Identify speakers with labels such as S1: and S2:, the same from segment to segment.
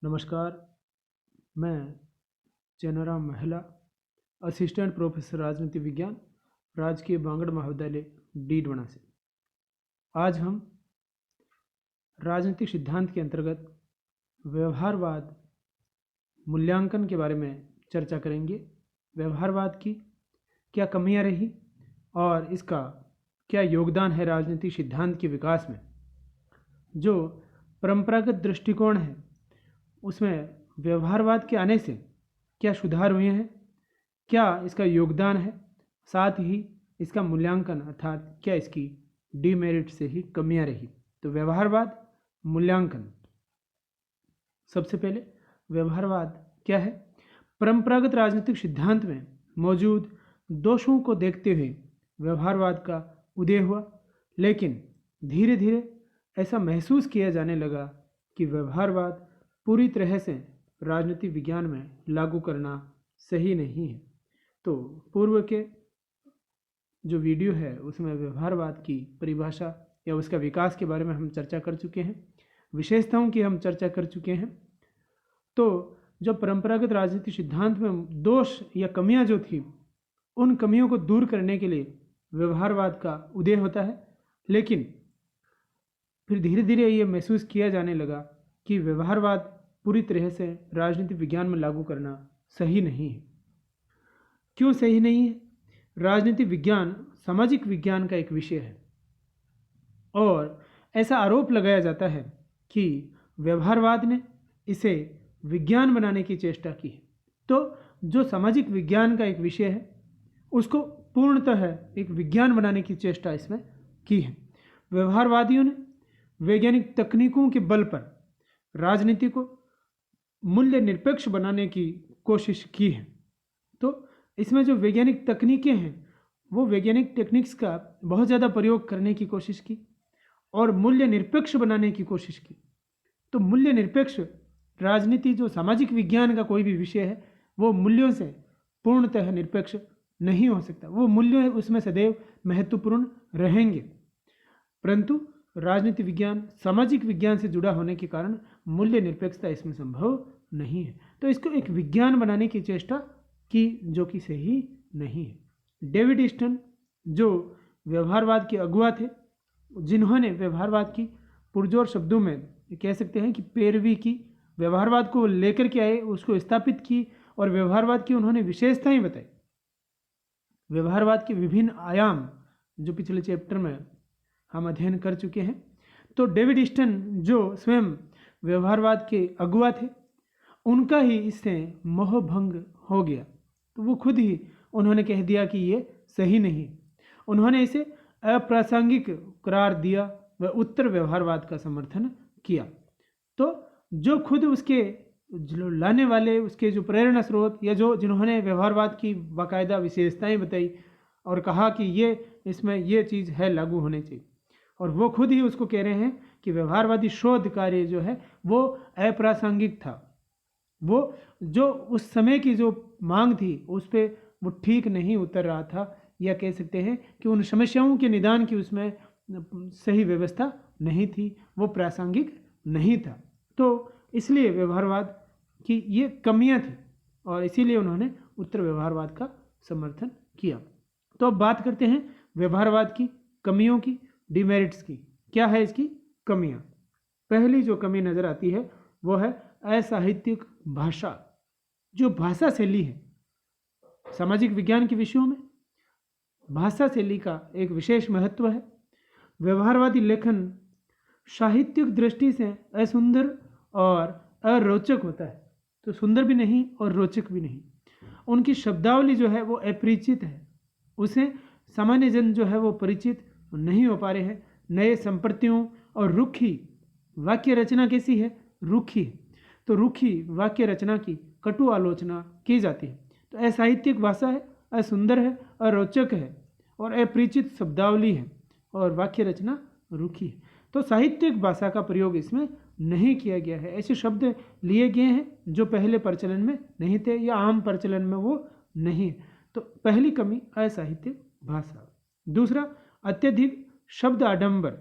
S1: नमस्कार। मैं चेनाराम महिला, असिस्टेंट प्रोफेसर राजनीति विज्ञान, राजकीय बांगड़ महाविद्यालय डीडवाना से। आज हम राजनीतिक सिद्धांत के अंतर्गत व्यवहारवाद मूल्यांकन के बारे में चर्चा करेंगे। व्यवहारवाद की क्या कमियां रही और इसका क्या योगदान है राजनीतिक सिद्धांत के विकास में। जो परंपरागत दृष्टिकोण है उसमें व्यवहारवाद के आने से क्या सुधार हुए हैं, क्या इसका योगदान है, साथ ही इसका मूल्यांकन अर्थात क्या इसकी डीमेरिट से ही कमियां रही। तो व्यवहारवाद मूल्यांकन। सबसे पहले व्यवहारवाद क्या है। परंपरागत राजनीतिक सिद्धांत में मौजूद दोषों को देखते हुए व्यवहारवाद का उदय हुआ, लेकिन धीरे धीरे ऐसा महसूस किया जाने लगा कि व्यवहारवाद पूरी तरह से राजनीतिक विज्ञान में लागू करना सही नहीं है। तो पूर्व के जो वीडियो है उसमें व्यवहारवाद की परिभाषा या उसका विकास के बारे में हम चर्चा कर चुके हैं, विशेषताओं की हम चर्चा कर चुके हैं। तो जो परंपरागत राजनीतिक सिद्धांत में दोष या कमियां जो थी, उन कमियों को दूर करने के लिए व्यवहारवाद का उदय होता है, लेकिन फिर धीरे धीरे ये महसूस किया जाने लगा कि व्यवहारवाद पूरी तरह से राजनीतिक विज्ञान में लागू करना सही नहीं है। क्यों सही नहीं है? राजनीतिक विज्ञान सामाजिक विज्ञान का एक विषय है और ऐसा आरोप लगाया जाता है कि व्यवहारवाद ने इसे विज्ञान बनाने की चेष्टा की है। तो जो सामाजिक विज्ञान का एक विषय है उसको पूर्णतः एक विज्ञान बनाने की चेष्टा इसमें की है। व्यवहारवादियों ने वैज्ञानिक तकनीकों के बल पर राजनीति को मूल्य निरपेक्ष बनाने की कोशिश की है। तो इसमें जो वैज्ञानिक तकनीकें हैं वो वैज्ञानिक टेक्निक्स का बहुत ज़्यादा प्रयोग करने की कोशिश की और मूल्य निरपेक्ष बनाने की कोशिश की। तो मूल्य निरपेक्ष राजनीति जो सामाजिक विज्ञान का कोई भी विषय है वो मूल्यों से पूर्णतः निरपेक्ष नहीं हो सकता। वो मूल्य उसमें सदैव महत्वपूर्ण रहेंगे, परंतु राजनीति विज्ञान सामाजिक विज्ञान से जुड़ा होने के कारण मूल्य निरपेक्षता इसमें संभव नहीं है। तो इसको एक विज्ञान बनाने की चेष्टा की जो कि सही नहीं है। डेविड ईस्टन जो व्यवहारवाद के अगुवा थे, जिन्होंने व्यवहारवाद की पुरजोर शब्दों में कह सकते हैं कि पैरवी की, व्यवहारवाद को लेकर के आए, उसको स्थापित की और व्यवहारवाद की उन्होंने विशेषताएं बताई। व्यवहारवाद के विभिन्न आयाम जो पिछले चैप्टर में हम अध्ययन कर चुके हैं। तो डेविड ईस्टन जो स्वयं व्यवहारवाद के अगुवा थे, उनका ही इससे मोहभंग हो गया। तो वो खुद ही उन्होंने कह दिया कि ये सही नहीं। उन्होंने इसे अप्रासंगिक करार दिया व उत्तर व्यवहारवाद का समर्थन किया। तो जो खुद उसके जो लाने वाले, उसके जो प्रेरणा स्रोत या जो जिन्होंने व्यवहारवाद की बाकायदा विशेषताएं बताई और कहा कि ये इसमें ये चीज़ है लागू होने चाहिए, और वो खुद ही उसको कह रहे हैं कि व्यवहारवादी शोध कार्य जो है वो अप्रासंगिक था। वो जो उस समय की जो मांग थी उस पर वो ठीक नहीं उतर रहा था, या कह सकते हैं कि उन समस्याओं के निदान की उसमें सही व्यवस्था नहीं थी, वो प्रासंगिक नहीं था। तो इसलिए व्यवहारवाद की ये कमियां थी और इसीलिए उन्होंने उत्तर व्यवहारवाद का समर्थन किया। तो अब बात करते हैं व्यवहारवाद की कमियों की, डिमेरिट्स की। क्या है इसकी कमियां? पहली जो कमी नज़र आती है वो है असाहित्यिक भाषा। जो भाषा शैली है सामाजिक विज्ञान के विषयों में भाषा शैली का एक विशेष महत्व है। व्यवहारवादी लेखन साहित्यिक दृष्टि से असुंदर और अरोचक होता है। तो सुंदर भी नहीं और रोचक भी नहीं। उनकी शब्दावली जो है वो अपरिचित है, उसे सामान्य जन जो है वो परिचित नहीं हो पा रहे हैं। नए संप्रतियों और रुखी वाक्य रचना कैसी है? रुखी है। तो रुखी वाक्य रचना की कटु आलोचना की जाती है। तो असाहित्यिक भाषा है, असुंदर है, अरोचक है और अपरिचित शब्दावली है और वाक्य रचना रुखी है। तो साहित्यिक भाषा का प्रयोग इसमें नहीं किया गया है। ऐसे शब्द लिए गए हैं जो पहले प्रचलन में नहीं थे या आम प्रचलन में वो नहीं। तो पहली कमी असाहित्यिक भाषा। दूसरा अत्यधिक शब्द आडंबर।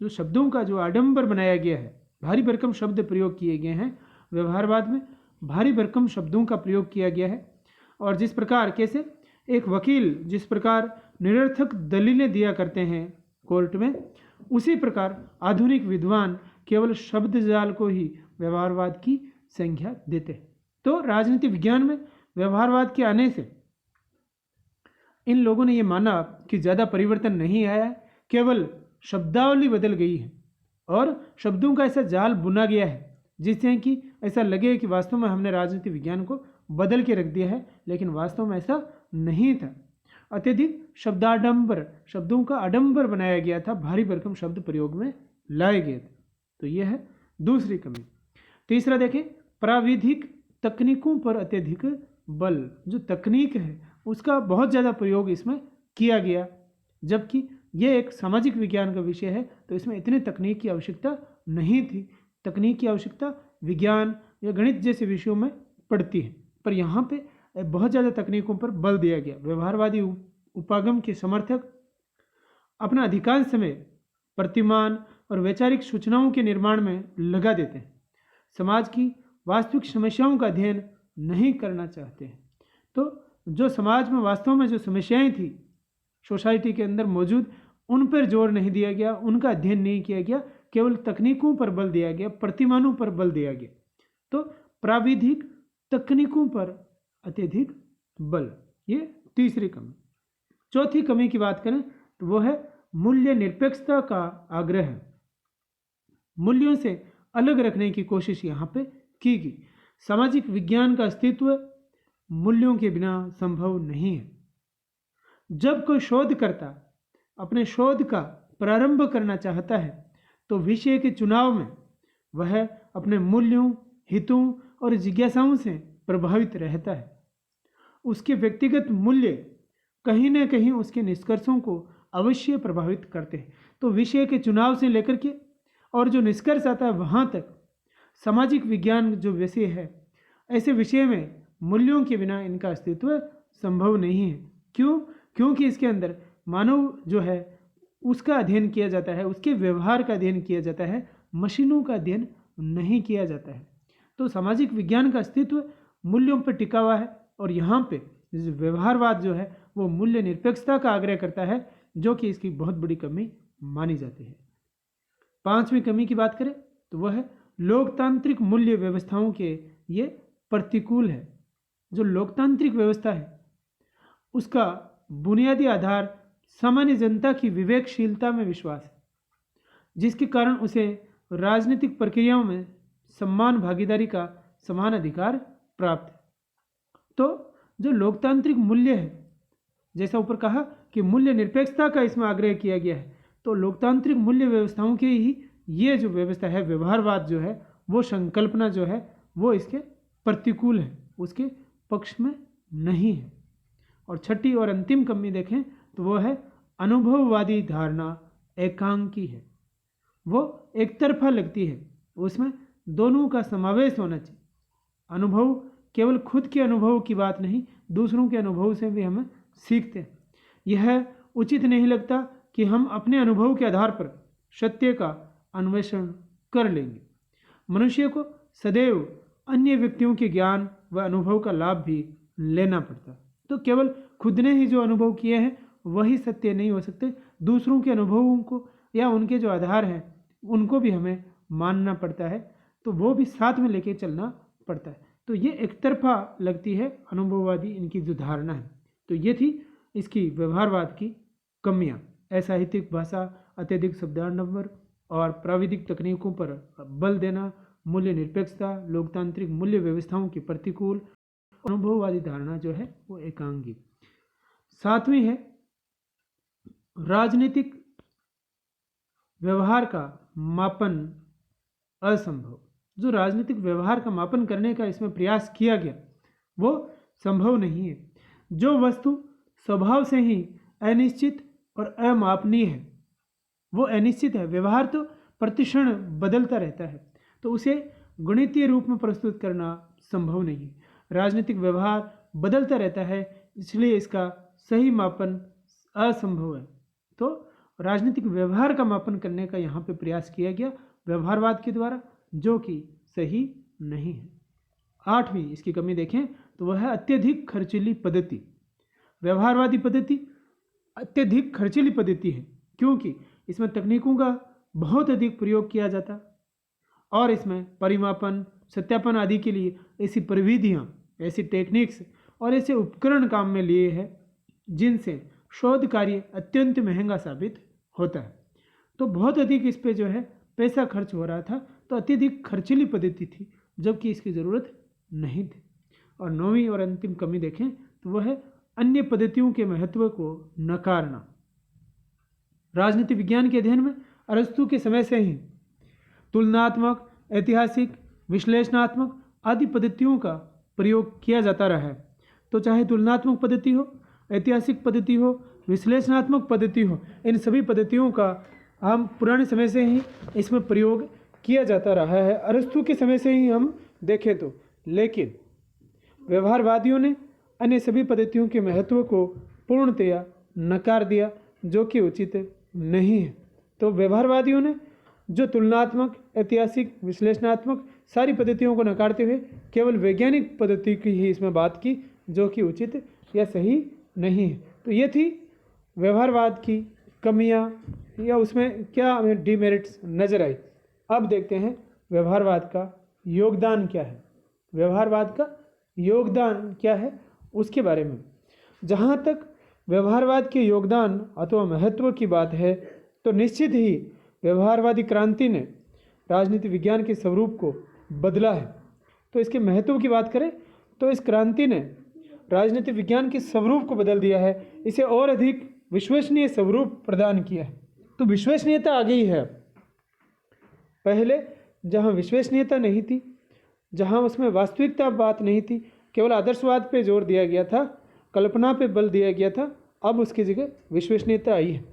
S1: जो शब्दों का जो आडंबर बनाया गया है, भारी भरकम शब्द प्रयोग किए गए हैं, व्यवहारवाद में भारी भरकम शब्दों का प्रयोग किया गया है, और जिस प्रकार कैसे एक वकील जिस प्रकार निरर्थक दलीलें दिया करते हैं कोर्ट में, उसी प्रकार आधुनिक विद्वान केवल शब्द जाल को ही व्यवहारवाद की संज्ञा देते हैं। तो राजनीति विज्ञान में व्यवहारवाद के आने से इन लोगों ने यह माना कि ज़्यादा परिवर्तन नहीं आया, केवल शब्दावली बदल गई है और शब्दों का ऐसा जाल बुना गया है जिससे कि ऐसा लगे कि वास्तव में हमने राजनीति विज्ञान को बदल के रख दिया है, लेकिन वास्तव में ऐसा नहीं था। अत्यधिक शब्दाडंबर, शब्दों का आडंबर बनाया गया था, भारी भरकम शब्द प्रयोग में लाए गए थे। तो यह है दूसरी कमी। तीसरा देखें, प्राविधिक तकनीकों पर अत्यधिक बल। जो तकनीक है उसका बहुत ज़्यादा प्रयोग इसमें किया गया, जबकि यह एक सामाजिक विज्ञान का विषय है, तो इसमें इतनी तकनीक की आवश्यकता नहीं थी। तकनीक की आवश्यकता विज्ञान या गणित जैसे विषयों में पड़ती है, पर यहाँ पे बहुत ज़्यादा तकनीकों पर बल दिया गया। व्यवहारवादी उपागम के समर्थक अपना अधिकांश समय प्रतिमान और वैचारिक सूचनाओं के निर्माण में लगा देते हैं, समाज की वास्तविक समस्याओं का अध्ययन नहीं करना चाहते हैं। तो जो समाज में वास्तव में जो समस्याएं थी सोसाइटी के अंदर मौजूद, उन पर जोर नहीं दिया गया, उनका अध्ययन नहीं किया गया, केवल तकनीकों पर बल दिया गया, प्रतिमानों पर बल दिया गया। तो प्राविधिक तकनीकों पर अत्यधिक बल, ये तीसरी कमी। चौथी कमी की बात करें तो वो है मूल्य निरपेक्षता का आग्रह। मूल्यों से अलग रखने की कोशिश यहाँ पे की गई। सामाजिक विज्ञान का अस्तित्व मूल्यों के बिना संभव नहीं है। जब कोई शोधकर्ता अपने शोध का प्रारंभ करना चाहता है तो विषय के चुनाव में वह अपने मूल्यों, हितों और जिज्ञासाओं से प्रभावित रहता है। उसके व्यक्तिगत मूल्य कहीं न कहीं उसके निष्कर्षों को अवश्य प्रभावित करते हैं। तो विषय के चुनाव से लेकर के और जो निष्कर्ष आता है वहाँ तक सामाजिक विज्ञान जो विषय है, ऐसे विषय में मूल्यों के बिना इनका अस्तित्व संभव नहीं है। क्यों? क्योंकि इसके अंदर मानव जो है उसका अध्ययन किया जाता है, उसके व्यवहार का अध्ययन किया जाता है, मशीनों का अध्ययन नहीं किया जाता है। तो सामाजिक विज्ञान का अस्तित्व मूल्यों पर टिका हुआ है, और यहाँ पे व्यवहारवाद जो है वो मूल्य निरपेक्षता का आग्रह करता है, जो कि इसकी बहुत बड़ी कमी मानी जाती है। पांचवी कमी की बात करें तो वह है लोकतांत्रिक मूल्य व्यवस्थाओं के ये प्रतिकूल है। जो लोकतांत्रिक व्यवस्था है उसका बुनियादी आधार सामान्य जनता की विवेकशीलता में विश्वास है, जिसके कारण उसे राजनीतिक प्रक्रियाओं में समान भागीदारी का समान अधिकार प्राप्त है। तो जो लोकतांत्रिक मूल्य है, जैसा ऊपर कहा कि मूल्य निरपेक्षता का इसमें आग्रह किया गया है, तो लोकतांत्रिक मूल्य व्यवस्थाओं की ही ये जो व्यवस्था है, व्यवहारवाद जो है, वो संकल्पना जो है वो इसके प्रतिकूल है, उसके पक्ष में नहीं है। और छठी और अंतिम कमी देखें तो वो है अनुभववादी धारणा एकांकी है। वो एक तरफा लगती है, उसमें दोनों का समावेश होना चाहिए। अनुभव केवल खुद के अनुभव की बात नहीं, दूसरों के अनुभव से भी हमें सीखते हैं। यह उचित नहीं लगता कि हम अपने अनुभव के आधार पर सत्य का अन्वेषण कर लेंगे। मनुष्य को सदैव अन्य व्यक्तियों के ज्ञान व अनुभव का लाभ भी लेना पड़ता है। तो केवल खुद ने ही जो अनुभव किए हैं वही सत्य नहीं हो सकते, दूसरों के अनुभवों को या उनके जो आधार हैं उनको भी हमें मानना पड़ता है, तो वो भी साथ में लेके चलना पड़ता है। तो ये एक तरफा लगती है अनुभववादी इनकी जो धारणा है। तो ये थी इसकी व्यवहारवाद की कमियां। असाहित्यिक भाषा, अत्यधिक शब्दाडंबर और प्राविधिक तकनीकों पर बल देना, मूल्य निरपेक्षता, लोकतांत्रिक मूल्य व्यवस्थाओं की प्रतिकूल, अनुभववादी धारणा जो है वो एकांगी। सातवीं है राजनीतिक व्यवहार का मापन असंभव। जो राजनीतिक व्यवहार का मापन करने का इसमें प्रयास किया गया वो संभव नहीं है। जो वस्तु स्वभाव से ही अनिश्चित और अमापनीय है वो अनिश्चित है। व्यवहार तो प्रतिक्षण बदलता रहता है, तो उसे गणितीय रूप में प्रस्तुत करना संभव नहीं है। राजनीतिक व्यवहार बदलता रहता है, इसलिए इसका सही मापन असंभव है। तो राजनीतिक व्यवहार का मापन करने का यहाँ पे प्रयास किया गया व्यवहारवाद के द्वारा, जो कि सही नहीं है। 8वीं इसकी कमी देखें तो वह है अत्यधिक खर्चीली पद्धति। व्यवहारवादी पद्धति अत्यधिक खर्चीली पद्धति है क्योंकि इसमें तकनीकों का बहुत अधिक प्रयोग किया जाता और इसमें परिमापन, सत्यापन आदि के लिए ऐसी प्रविधियाँ, ऐसी टेक्निक्स और ऐसे उपकरण काम में लिए हैं जिनसे शोध कार्य अत्यंत महंगा साबित होता है। तो बहुत अधिक इस पे जो है पैसा खर्च हो रहा था, तो अत्यधिक खर्चीली पद्धति थी जबकि इसकी ज़रूरत नहीं थी। और 9वीं और अंतिम कमी देखें तो वह है अन्य पद्धतियों के महत्व को नकारना। राजनीति विज्ञान के अध्ययन में अरस्तु के समय से ही तुलनात्मक, ऐतिहासिक, विश्लेषणात्मक आदि पद्धतियों का प्रयोग किया जाता रहा है। तो चाहे तुलनात्मक पद्धति हो, ऐतिहासिक पद्धति हो, विश्लेषणात्मक पद्धति हो, इन सभी पद्धतियों का हम पुराने समय से ही इसमें प्रयोग किया जाता रहा है, अरस्तु के समय से ही हम देखें तो। लेकिन व्यवहारवादियों ने अन्य सभी पद्धतियों के महत्व को पूर्णतया नकार दिया, जो कि उचित नहीं है। तो व्यवहारवादियों ने जो तुलनात्मक, ऐतिहासिक, विश्लेषणात्मक सारी पद्धतियों को नकारते हुए केवल वैज्ञानिक पद्धति की ही इसमें बात की, जो कि उचित या सही नहीं है। तो ये थी व्यवहारवाद की कमियां या उसमें क्या हमें डिमेरिट्स नज़र आई। अब देखते हैं व्यवहारवाद का योगदान क्या है। व्यवहारवाद का योगदान क्या है उसके बारे में। जहाँ तक व्यवहारवाद के योगदान अथवा महत्व की बात है, तो निश्चित ही व्यवहारवादी क्रांति ने राजनीति विज्ञान के स्वरूप को बदला है। तो इसके महत्व की बात करें तो इस क्रांति ने राजनीति विज्ञान के स्वरूप को बदल दिया है, इसे और अधिक विश्वसनीय स्वरूप प्रदान किया है। तो विश्वसनीयता आ गई है। पहले जहाँ विश्वसनीयता नहीं थी, जहाँ उसमें वास्तविकता बात नहीं थी, केवल आदर्शवाद पे जोर दिया गया था, कल्पना पे बल दिया गया था, अब उसकी जगह विश्वसनीयता आई है।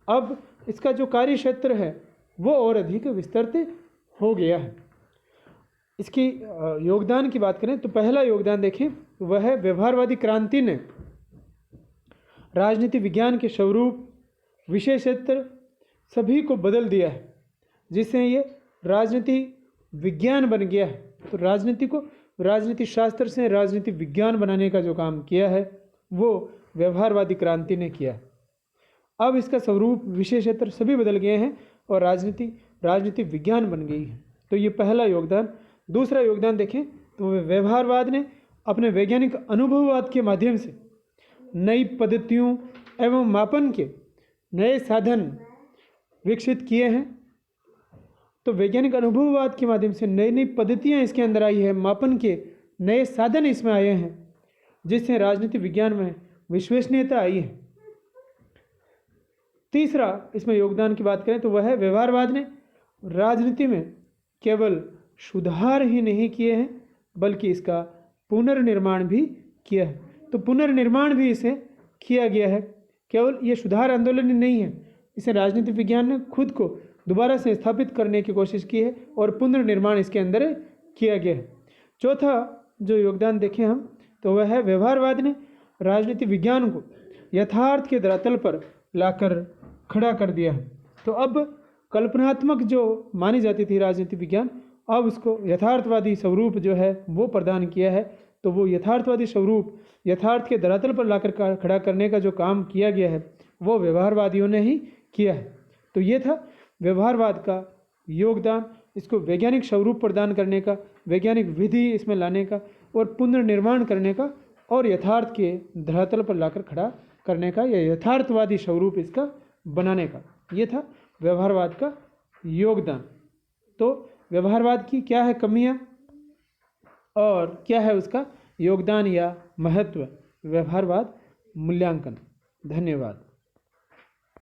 S1: अब इसका जो कार्य क्षेत्र है वो और अधिक विस्तृत हो गया है। इसकी योगदान की बात करें तो पहला योगदान देखें वह है व्यवहारवादी क्रांति ने राजनीति विज्ञान के स्वरूप, विषय क्षेत्र सभी को बदल दिया है, जिससे ये राजनीति विज्ञान बन गया है। तो राजनीति को राजनीति शास्त्र से राजनीति विज्ञान बनाने का जो काम किया है वो व्यवहारवादी क्रांति ने किया है। अब इसका स्वरूप, विषय क्षेत्र सभी बदल गए हैं और राजनीति विज्ञान बन गई है। तो ये पहला योगदान। दूसरा योगदान देखें तो व्यवहारवाद ने अपने वैज्ञानिक अनुभववाद के माध्यम से नई पद्धतियों एवं मापन के नए साधन विकसित किए हैं। तो वैज्ञानिक अनुभववाद के माध्यम से नई नई पद्धतियाँ इसके अंदर आई है, मापन के नए साधन इसमें आए हैं, जिससे राजनीति विज्ञान में विश्वसनीयता आई है। तीसरा इसमें योगदान की बात करें तो वह है व्यवहारवाद ने राजनीति में केवल सुधार ही नहीं किए हैं बल्कि इसका पुनर्निर्माण भी किया है। तो पुनर्निर्माण भी इसे किया गया है, केवल ये सुधार आंदोलन नहीं है, इसे राजनीति विज्ञान ने खुद को दोबारा से स्थापित करने की कोशिश की है और पुनर्निर्माण इसके अंदर किया गया है। चौथा जो योगदान देखें हम तो वह है व्यवहारवाद ने राजनीति विज्ञान को यथार्थ के धरातल पर लाकर खड़ा कर दिया है। तो अब कल्पनात्मक जो मानी जाती थी राजनीति विज्ञान, अब उसको यथार्थवादी स्वरूप जो है वो प्रदान किया है। तो वो यथार्थवादी स्वरूप, यथार्थ के धरातल पर लाकर खड़ा करने का जो काम किया गया है वो व्यवहारवादियों ने ही किया है। तो ये था व्यवहारवाद का योगदान, इसको वैज्ञानिक स्वरूप प्रदान करने का, वैज्ञानिक विधि इसमें लाने का और पुनर्निर्माण करने का और यथार्थ के धरातल पर लाकर खड़ा करने का या यथार्थवादी स्वरूप इसका बनाने का। ये था व्यवहारवाद का योगदान। तो व्यवहारवाद की क्या है कमियां और क्या है उसका योगदान या महत्व। व्यवहारवाद मूल्यांकन। धन्यवाद।